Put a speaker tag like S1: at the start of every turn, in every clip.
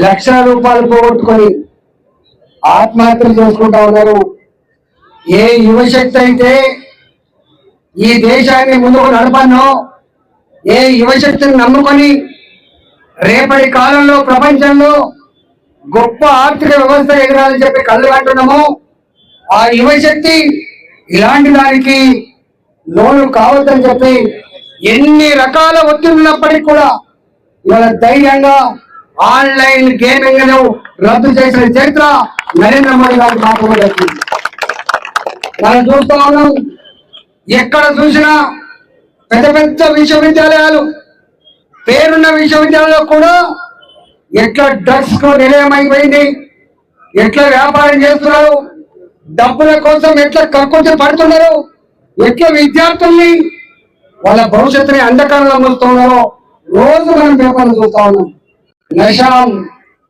S1: లక్షల రూపాయలు పోగొట్టుకొని ఆత్మహత్యలు చేసుకుంటా ఉన్నారు. ఏ యువశక్తి అయితే ఈ దేశాన్ని ముందుకు నడపనో, ఏ యువశక్తిని నమ్ముకొని రేపటి కాలంలో ప్రపంచంలో గొప్ప ఆర్థిక వ్యవస్థ ఎదగాలని చెప్పి కళ్ళు కంటున్నామో, ఆ యువశక్తి ఇలాంటి దానికి లోను కావద్దని చెప్పి ఎన్ని రకాల ఒత్తిడిన్నప్పటికీ కూడా ఇవాళ ధైర్యంగా ఆన్లైన్ గేమింగ్ ను రద్దు చేసిన చరిత్ర నరేంద్ర మోడీ గారికి మాత్రమే దక్కింది. మనం చూస్తా ఉన్నాం, ఎక్కడ చూసినా పెద్ద పెద్ద విశ్వవిద్యాలయాలు, పేరున్న విశ్వవిద్యాలయాలు కూడా ఎట్లా డ్రగ్స్ కు నిలయమైపోయింది, ఎట్లా వ్యాపారం చేస్తున్నారు, డబ్బుల కోసం ఎట్లా కక్కుర్తి పడుతున్నారు, ఎట్లా విద్యార్థుల్ని వాళ్ళ భవిష్యత్తుని అంధకారంలో మూస్తున్నారో రోజు మనం పేపర్లు చూస్తా ఉన్నాం. నషా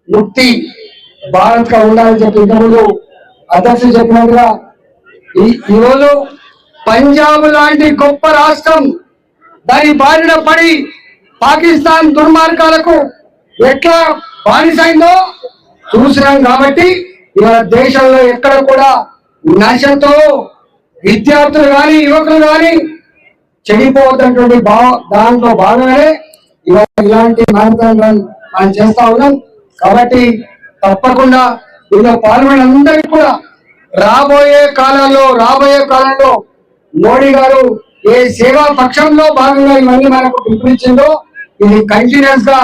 S1: ముక్తి భారత్ గా ఉండాలని చెప్పి ఇంతకుముందు అధ్యక్షులు చెప్పినట్టుగా ఈరోజు పంజాబ్ లాంటి గొప్ప రాష్ట్రం దాని బారిన పడి పాకిస్తాన్ దుర్మార్గాలకు ఎట్లా బానిసైందో చూసినాం. కాబట్టి ఇవాళ దేశంలో ఎక్కడ కూడా నశతో విద్యార్థులు కానీ యువకులు కానీ చెడిపోతున్నటువంటి దాంట్లో భాగంగానే ఇవాళ ఇలాంటి కార్యక్రమాలను మనం చేస్తా ఉన్నాం. కాబట్టి తప్పకుండా ఇందులో పాల్గొన్న అందరికీ కూడా రాబోయే కాలంలో మోడీ గారు ఏ సేవా పక్షంలో భాగంగా ఇవన్నీ మనకు పిలుపునిచ్చిందో ఇది కంటిన్యూస్ గా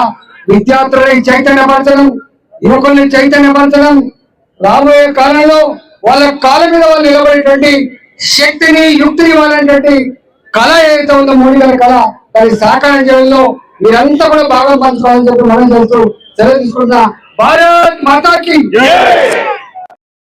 S1: విద్యార్థులని చైతన్యపరచడం, యువకుల్ని చైతన్యపరచడం, రాబోయే కాలంలో వాళ్ళ కాళ్ళ మీద వాళ్ళు నిలబడేటువంటి శక్తిని యుక్తిని వాళ్ళటువంటి కళ ఏదైతే ఉందో మోడీ గారి కళ దాన్ని సాకారం చేయడంలో మీరంతా కూడా బాగా పంచుకోవాలని చెప్పి మనం చేస్తూ సెలవు తీసుకుంటున్నా. భారత్ మాతాకి